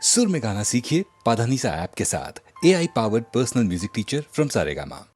सुर में गाना सीखिए पाधानीसा ऐप के साथ। AI powered personal music teacher from Saregama.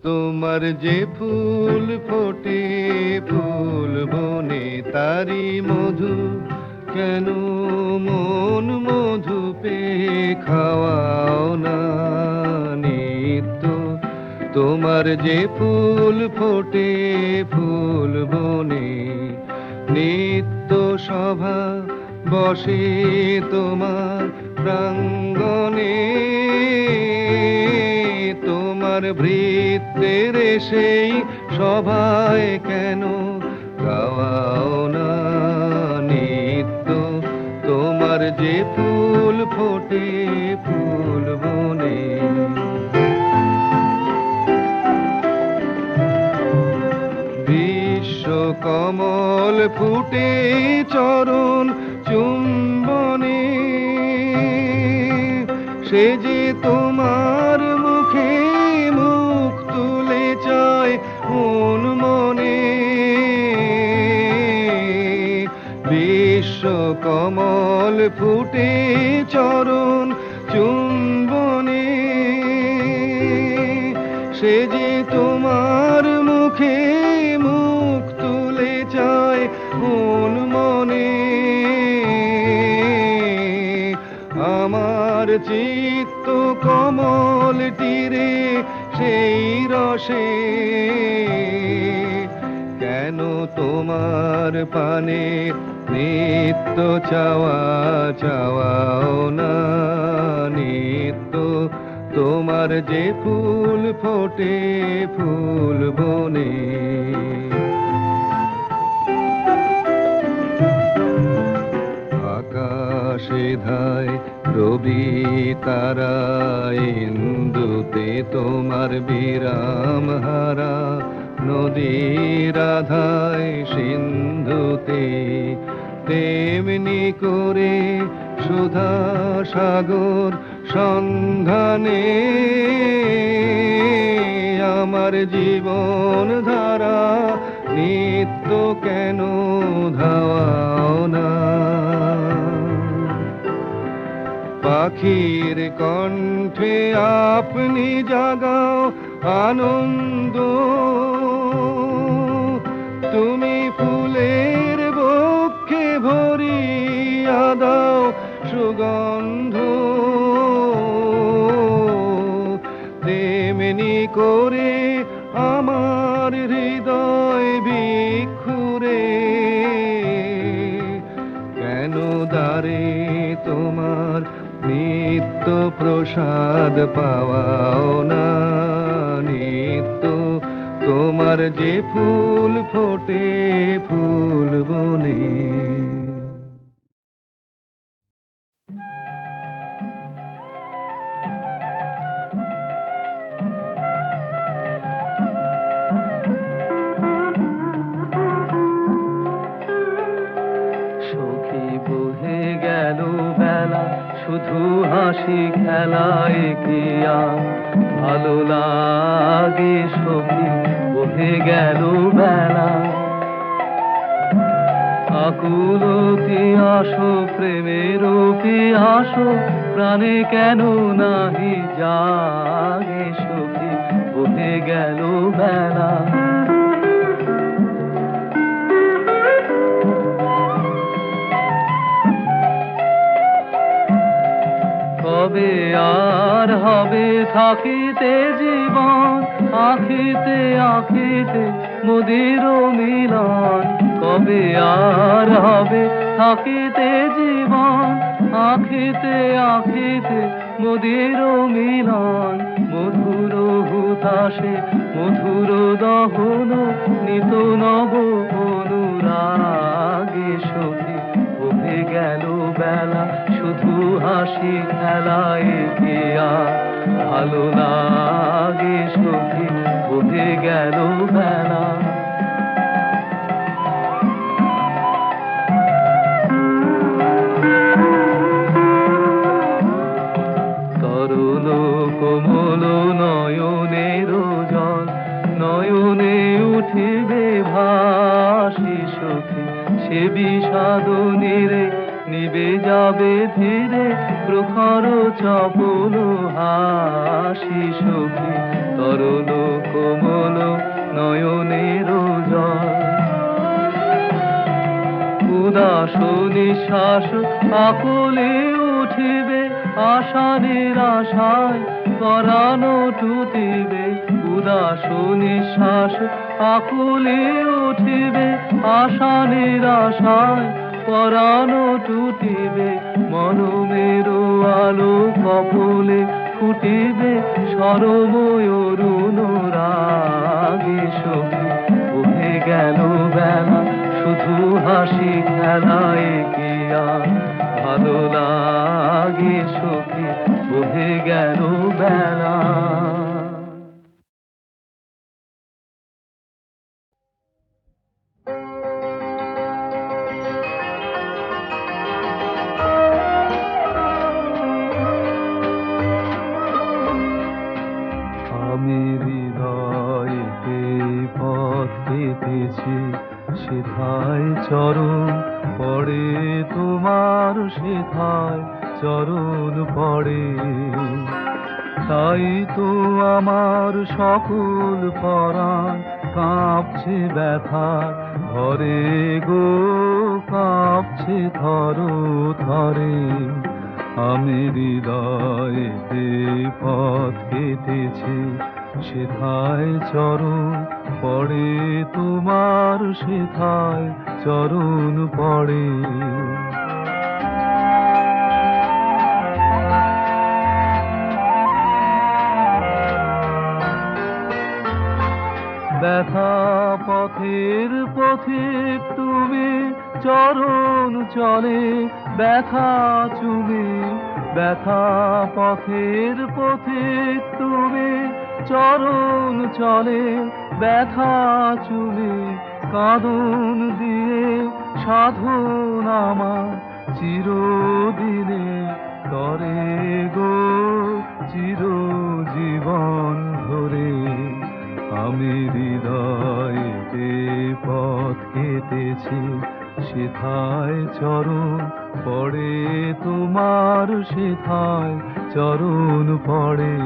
তোমার যে ফুল ফোটে ফুল বনে তারি মধু কেন মন মধু পে খাওয়াও না নিত্য তোমার যে ফুল ফোটে ফুল বনে নিত্য সভা বসে তোমার প্রাঙ্গণে তোমার ভৃত্যের সেই সভায় কেন গাওয়াও না নিত্য তোমার যে ফুল ফোটে ফুল বনে বিশ্ব কমল ফুটে চরণ চুম্বনে সে যে তোমার মুখে মুখ তুলে চায় মন মনে বিশ্ব কমল ফুটে চরণ চুম্বনে সে যে তোমার মুখে মুখ তুলে চায় মন মনে আমার চিত্ত কমল তীরে সেই রসে কেন তোমার পানে নিত্য চাওয়া চাওয়াও না নিত্য তোমার যে ফুল ফোটে ফুল বনে আকাশে ধায় রবি তারা ইন্দুতে তোমার বিরাম হারা নদী রাধায় সিন্ধুতে তেমনি করে সুধা সাগর সন্ধানে আমার জীবন ধারা নিত্য কেন ধাওয়াও না পাখির কণ্ঠে আপনি জাগাও আনন্দ, তুমি ফুলের বক্ষে ভরিয়া দাও সুগন্ধ, তেমনি করে আমার হৃদয় ভিক্ষুরে, কেন দ্বারে তোমার নিত্য প্রসাদ পাওয়াও না, নিত্য তোমার যে ফুল ফোটে ফুল বনে। সখী বহে গেল বেলা, শুধু হাসি খেলায় কিয়া ভালো লাগে। সখী বহে গেল বেলা, আকুলতি আসো প্রেমের আসো, প্রাণে কেন নাহি জাগে। সখী বহে গেল বেলা, কবে আর হবে থাকিতে জীবন, আখিতে আখিতে মোদের মিলন। কবে আর হবে থাকিতে জীবন, আখিতে আখিতে মোদের মিলন। মধুর হুতাশে মধুর দহন, নিত নব অনুরাগে। সখী বহে গেল বেলা, শুধু হাসি খেলায় গিয়া ভালো লাগে। সখী বহে গেল বেলা, তরল কোমল নয়নের জল, নয়নে উঠিবে ভাসি। সখী সে বিষাদ নীরে নিবে যাবে ধীরে, প্রখর চপল হাসি। সখী তরল কোমল নয়নের জল, উদাস নিঃশ্বাস আকুলে উঠিবে, আশা নিরাশায় পরানো টুটিবে। উদাস নিঃশ্বাস আকুলে উঠিবে, আশা নিরাশায় পরানো টুটিবে। মনমের আলো কপলে ফুটিবে, সরময় অরুণ রাগে। সখী বহে গেল বেলা, শুধু হাসি খেলায় গিয়া ভালো লাগে। সখী বহে গেল বেলা, আমি হৃদয়তে পথ পেতেছি, সেথায় চরণ পড়ে তোমার, সেথায় চরণ পড়ে। তাই তো আমার সকল পরাণ কাঁপছে ব্যথা ধরে গো, কাঁপছে থর থরে। আমি হৃদয়তে পথ কেটেছি, সেথায় চরণ পড়ে তোমার, সেথায় চরণ পড়ে। ব্যথা পথের পথিক তুমি, চরণ চলে ব্যথা চুমে। ব্যথা পথের পথিক তুমি, চরণ চলে ব্যথা চুমে। কাঁদন দিয়ে সাধন আমার চিরদিনে করে গো, চিরজীবন ধরে। আমি হৃদয়তে পথ কেটেছি, সেথায় চরণ পড়ে তোমার, সেথায় চরণ পড়ে।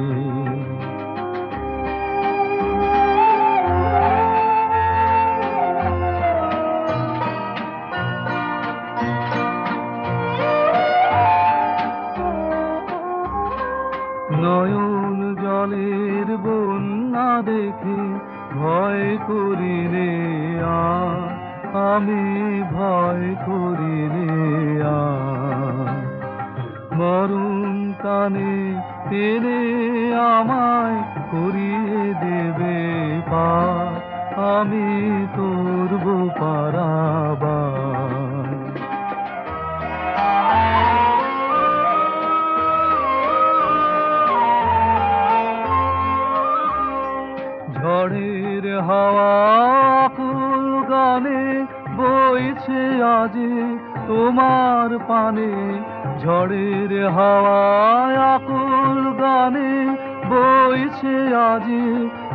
নয়ন জলের বন্যা দেখে ভয় করিলে আর, আমি ভয় করিলে আর। মরণ কানে টেনে আমায় করিয়ে দেবে পার, আমি করব পারাবার। ঝড়ের হাওয়া আকুল গানে বইছে আজি তোমার পানে, ঝড়ের হাওয়া আকুল গানে বইছে আজি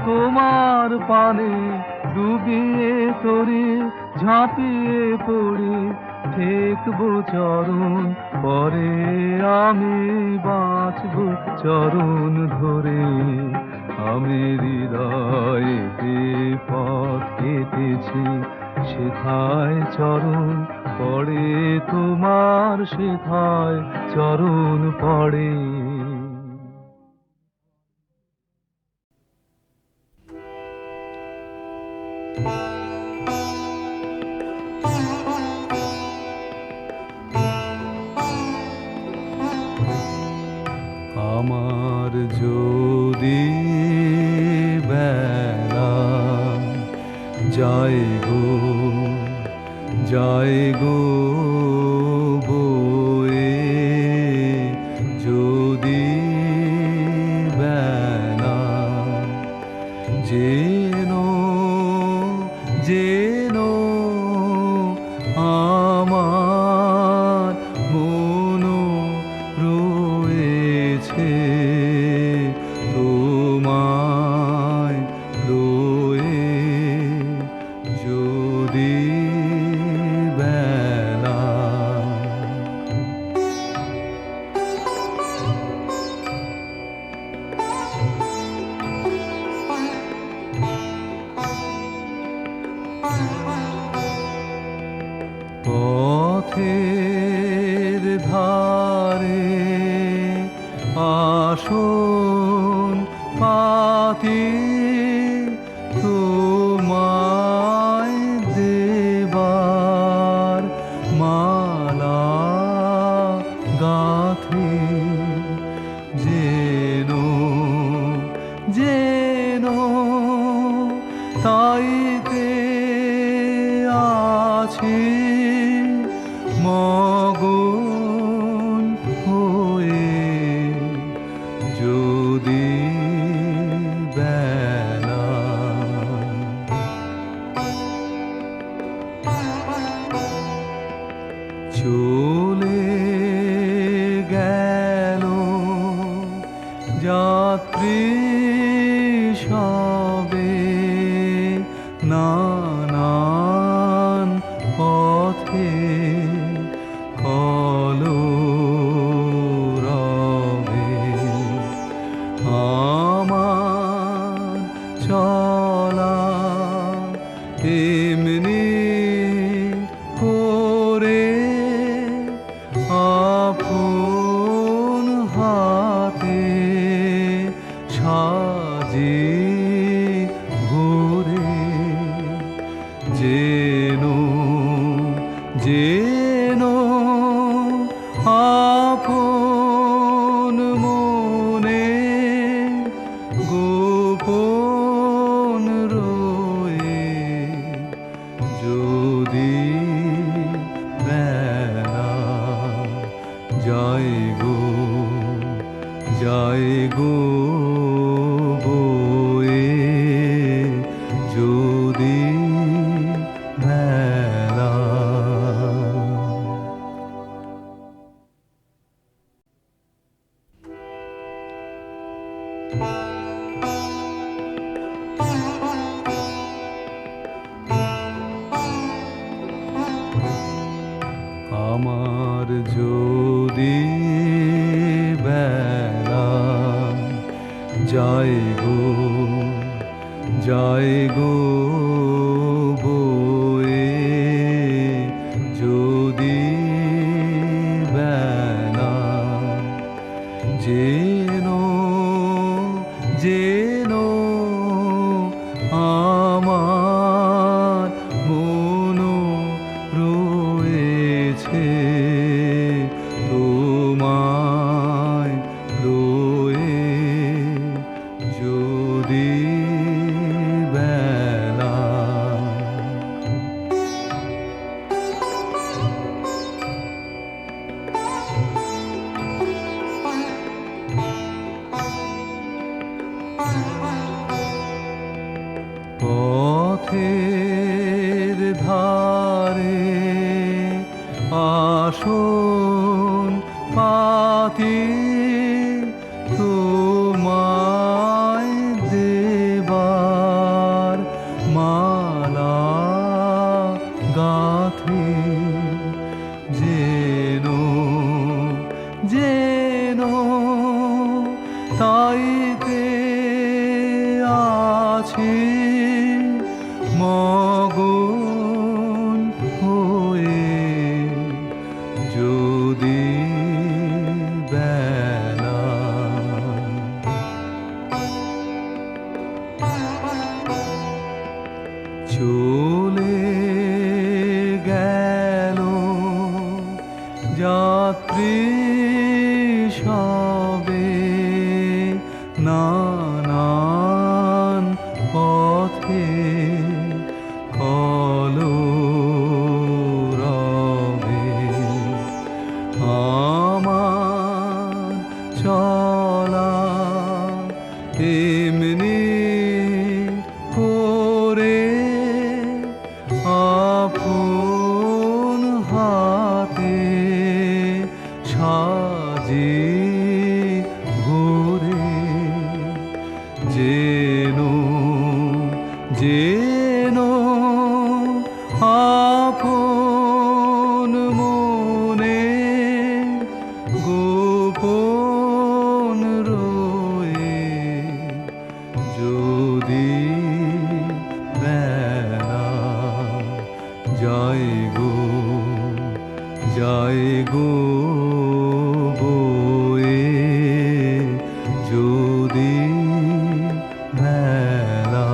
তোমার পানে। ডুবিয়ে তরি ঝাঁপিয়ে পড়ি ঠেকবো চরণ পরে, আমি বাঁচবো চরণ ধরে। আমি হৃদয়ে পথ কেটেছি, সেথায় চরণ পড়ে তোমার, সেথায় চরণ পড়ে। আমার যদি বেলা যায় গো বয়ে, যদি বেলা যেন যেন আমার মন রয়েছে তোমায় রয়ে, যদি বেলা পথের ধারে আসন পাতি তোমায় দেবার মালা গাথে, যেন যেন তাইতে আছি মগন হয়ে, যদি বেলা চলে গেল যাত্রী সবে নানান পথে কলরবে, আমার চলা এমনি করে আপন হাতে সাজি ঘুরে, যেন যেন আপন মনে গোপন রয়ে, যদি বেলা যায় গো বয়ে, যদি বেলা যায় গো বয়ে যদি বেলা, যেন যেন আমার মন রয়েছে তোমায় রয়ে যদি বেলা। পথের ধারে আসন পাতি তোমায় দেবার মালা গাথে, যেন যেন তাইতে আছে মগন হয়ে যদি বেলা। চলে গেল যাত্রী সবে নানান পথে কলরবে, আমার চলা এমনি করে আপন হাতে সাজি ঘুরে, যেন যেন আপন মনে গোপন রয়ে যদি বেলা। যায় গো যায় গো বয়ে যদি বেলা।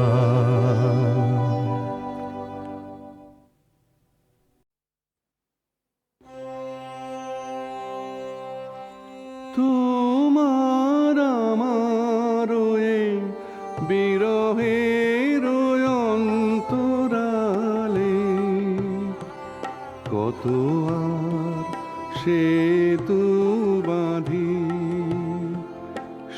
তোমার আমার বিরহের অন্তরালে কত আর সেতু বাঁধি,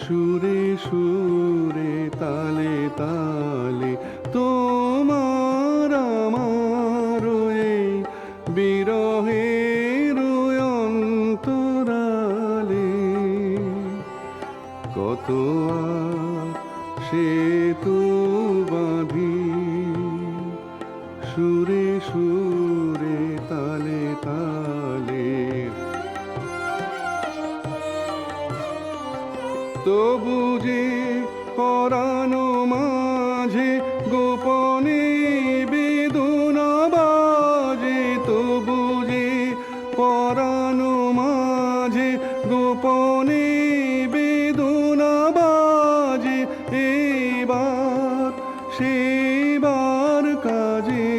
সুরে সুরে তালে তালে তোমার আমার বিরহের অন্তরালে কত আর সেতু বাঁধি, সুরে সুরে তালে তালে তবু যে পরানো মাঝে গোপনে বেদনা বাজে, তবু যে পরানো মাঝে গোপনে বেদনা বাজে, এবার সেবার কাজে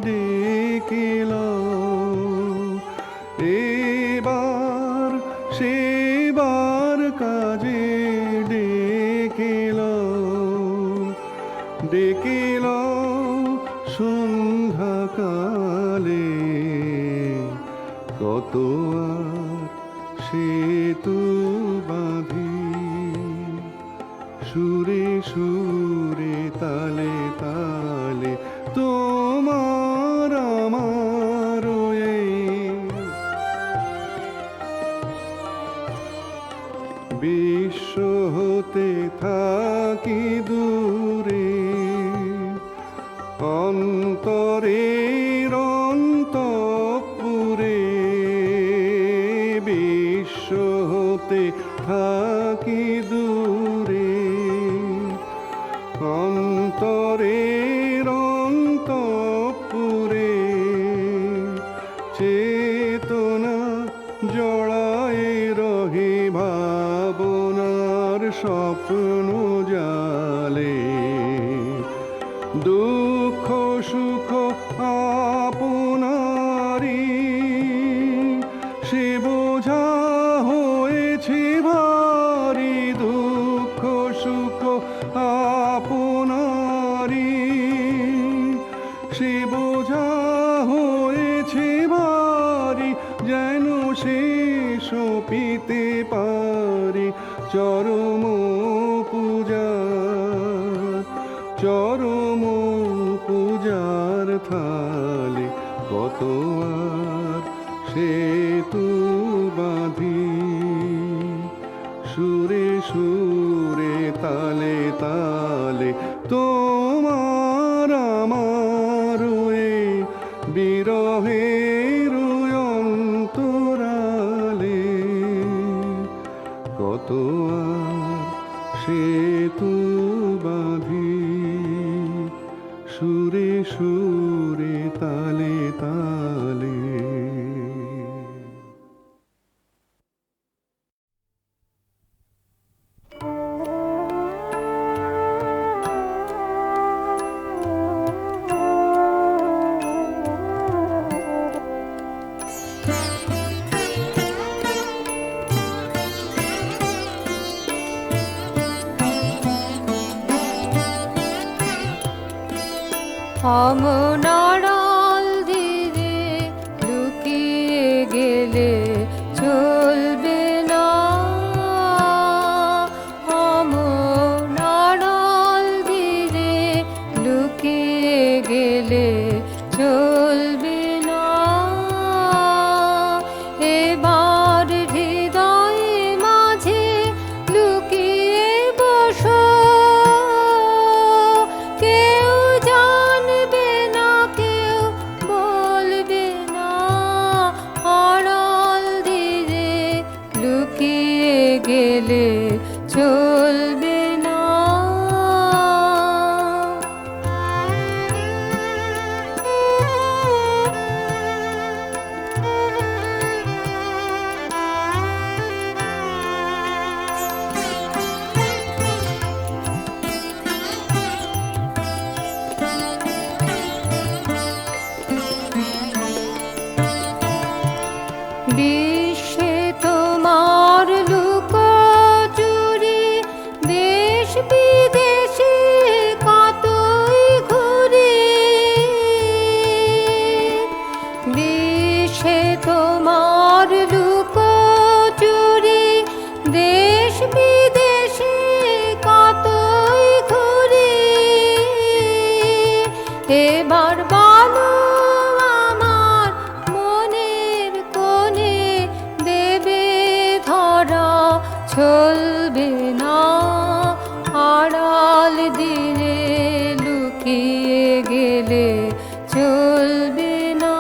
ডেকেল, এবার সেবার কাজে ডেকেল ডেকেল সন্ধ্যাকালে কত আর সেতু বাঁধি, সুরে সুরে তালে তালে তোমার আমার বিশ্ব হতে থাকি দূরে, অন্তরের অন্তঃপুরে বিশ্ব হতে থাকি দূরে, অন্তরের অন্তঃপুরে চেতনা জড়ায় রহে ভাবনার স্বপ্ন জালে দুঃখ সুখ আপনারি সে বোঝা হয়েছে ভারী দুঃখ সুখ আপনারি সে বোঝা হয়েছে ভারী যেন সে সপিতে পারি চরম পূজার থালে কত আর সেতু বাঁধি সুরে সুরে তালে তালে তোমার আমার বিরহের অন্তরালে কত আর সেতু বাঁধি সুরে সুরে তালে তালে। অমনাড়াল দিরে লুকিয়ে গেলে চলবে না, অমনাড়াল দিরে লুকিয়ে গেলে চলবে না। এবার হৃদয়ে মাঝে লুকিয়ে বসো, কেউ জানবে না কেউ বলবে না, আড়াল দিরে লুকিয়ে গেলে চলবে না। বিশ্বে তোমার লুকোচুরি, দেশ বিদেশে কতই ঘুরি। বিশ্বে তোমার লুকোচুরি, দেশ বিদেশে কতই ঘুরি। এবার বলো আমার মনের কোণে দেবে ধরা চলবে না, আড়াল দিনে লুকিয়ে গেলে চলবে না।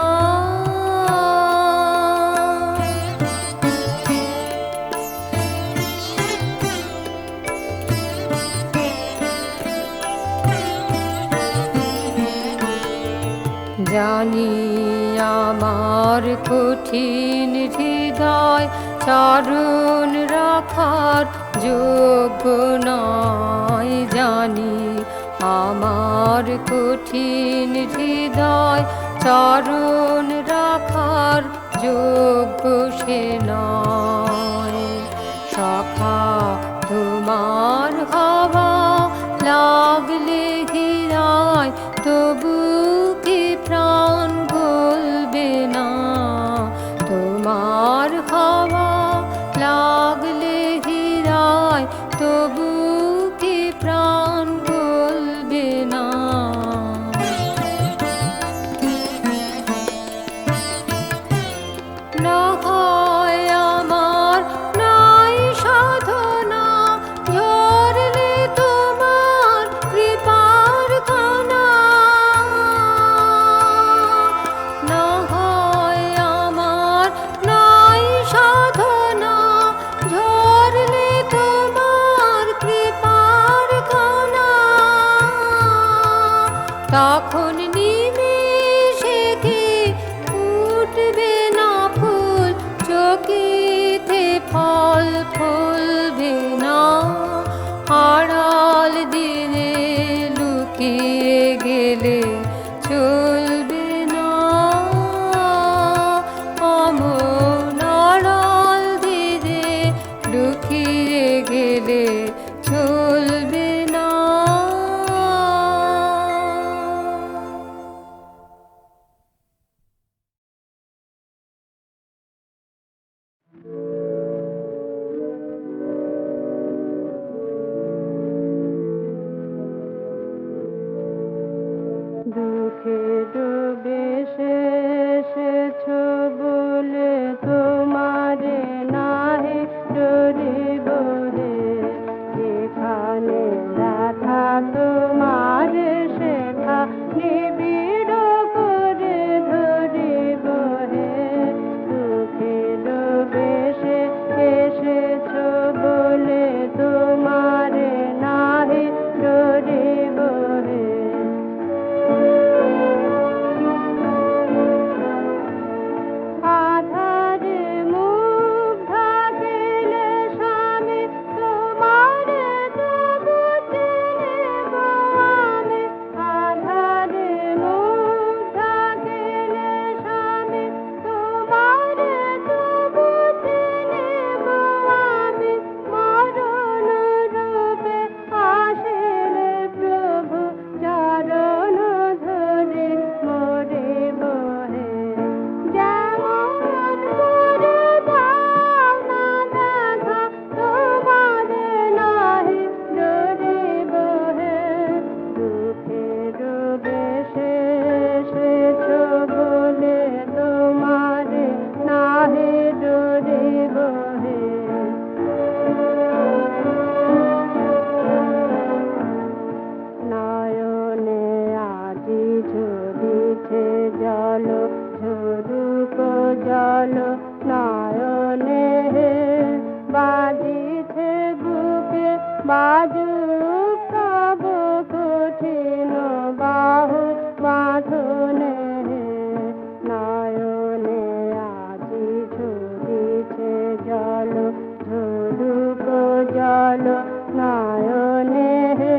জানি আমার কঠিন হৃদয় চারণ রাখার যোগ্য নয়, জানি আমার কঠিন হৃদয় চারণ রাখার যোগ্য সে নয়। সখা তোমার হওয়া লাগলে হৃদয় তবু কি প্রাণ গলবে না, তোমার হওয়া লাগলে হৃদয় তবু কি প্রাণ গলবে না। না হয় আমার নাই সাধনা, ঝরলে তোমার কৃপার খানা। তখন নিমেষে কি উঠবে না ফুল, চকিতে ফল ফলবে না, আড়াল দিনে লুকিয়ে গেলে চলবে না, অমন আড়াল দিনে লুকিয়ে গেলে চলবে না। দুঃখে ডুবে শেষেছ বলে তোমারে নাহি ডরিব হে, যেখানে ব্যথা তোমার সেথা নিবিড় করে ধরিব হে। দুঃখে ডুবে এসেছ বলে তোমারে নাহি ডরিব হে। আধারে মুখ ঢাকিলে স্বামী তোমারে তবু চিনিব আমি, আধারে মুখ ঢাকিলে স্বামী তোমারে তবু চিনিব আমি, মরণ রূপে আসিলে প্রভু চরণ ধরে মরিব হে। যেমন করে দাও না দেখা তোমারে নাহি ডরিব হে। দুঃখের বেশে এসেছ বলে তোমারে নাহি ডরিব হে। নয়নে আজি ঝরিছে জল, ঝরুক জল নয়নে হে। বাজিছে বুকে বাজুক তব কঠিন বাহু বাঁধনে হে। নয়নে আজি ঝরিছে জল, ঝরুক জল নয়নে হে।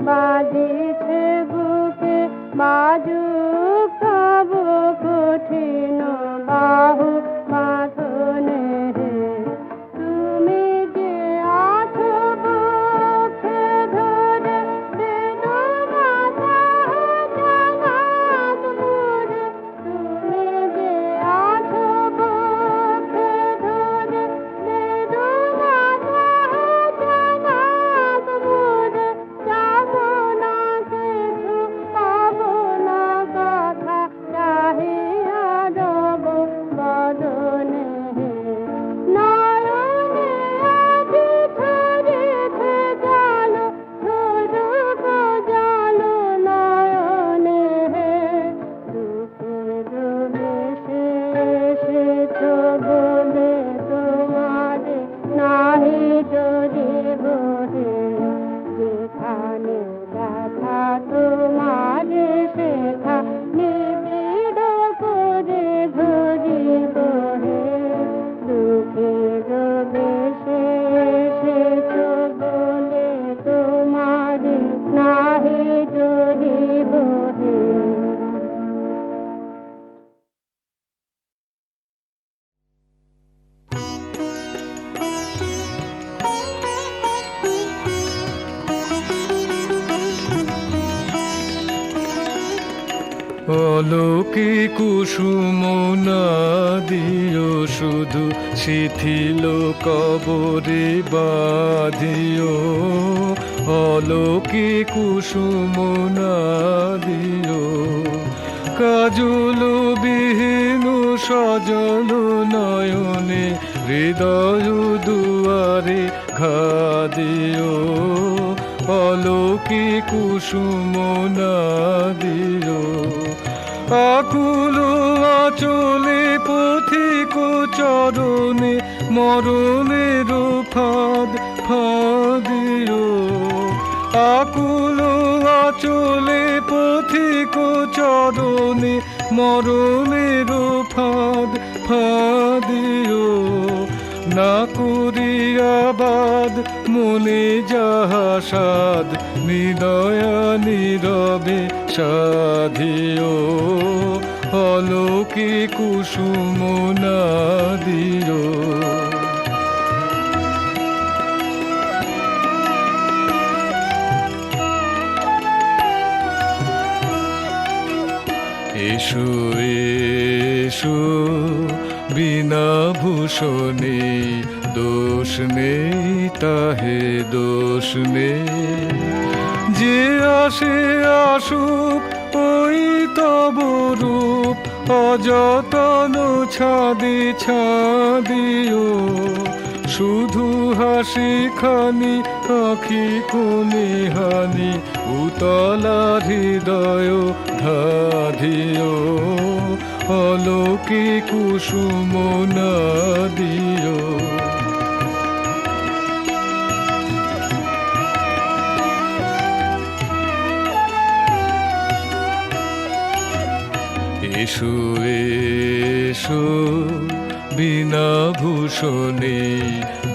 বাজিছে বুকে বাজুক তব কঠিন বাহু বাঁধনে হে। তুমি যে আছো বুকে ধরে বেদনা জানাত মোরে, তুমি যে আছো বুকে ধরে বেদনা জানাত মোরে। যাব না কিছু পাব না কথা, চাহিয়া রব বদনে হে। নয়নে আজি ঝরিছে জল, ঝরুক জল নয়নে হে। দুঃখের বেশে এসেছ বলে তোমারে নাহি ডরিব হে। যেখানে ব্যথা তোমার সেথা নিবিড় করে ধরিব হে। দুঃখের বেশে এসেছ বলে তোমারে নাহি ডরিব হে। অলোকে কুসুম না দিও শুধু, শিথিল কবরে বাঁধিও। অলোকে কুসুম না দিও, কাজল বিহীন সজল নয়নে হৃদয় দুয়ারে ঘা দিও। অলোকে কুসুম না দিও, আকুল আচলে পথিক চরণে মরণের ফাঁদ ফাঁদিও। আকুল আচলে পথিক কুচরণে মরণের ফাঁদ ফাঁদিও না করিয়াবাদ মনে যাহা সাধ হৃদয়া নীরবে সাধিও অলোকে কুসুম নাদিও এসো এসো বিনা ভূষণে দোষ নেই তাহে দোষ নেই যে আসে আসুক ওই তব রূপ অযতন ছাদি ছাদিও শুধু হাসি খানি আখি কোনে হানি উতলা হৃদয় ধাধিও অলোকে কুসুম নাদিও এসো এসো বিনা ভূষণে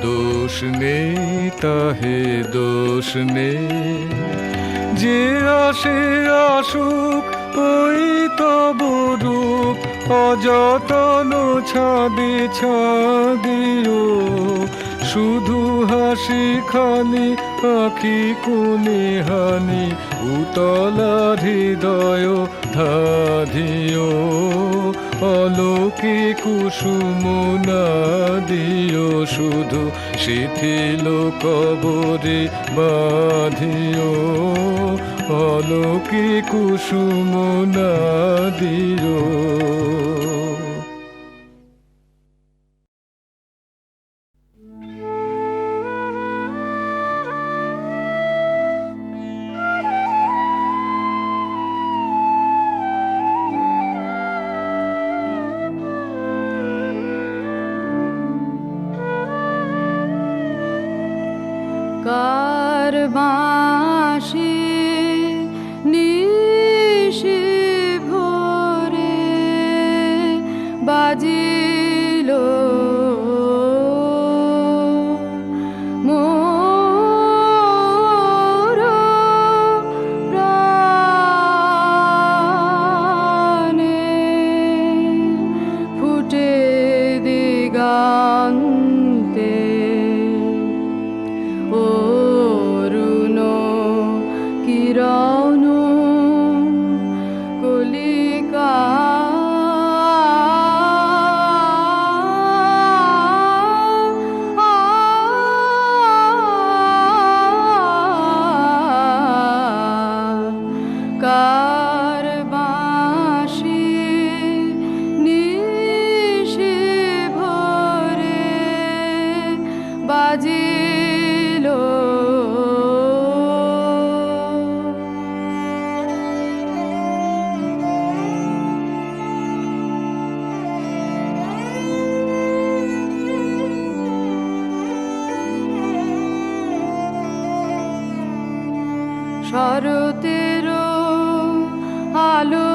দোষ নেই তাহে দোষ নেই যে আসে আসুক ওই তব রূপ অযতন ছাদি ছাদিও শুধু হাসি খানি আখি কোনে হানি উতলা হৃদয় ধাধিও অলোকে কুসুম নাদিও শুধু শিথিল কবরে বাঁধিও অলোকে কুসুম নাদিও কার বাঁশি নিশি ভোরে বাজিল মোর প্রাণে ফুটে দিগান্তে অরুণ কিরণ কলিকা কার বাঁশি নিশি ভোরে বাজিল শরতের আলো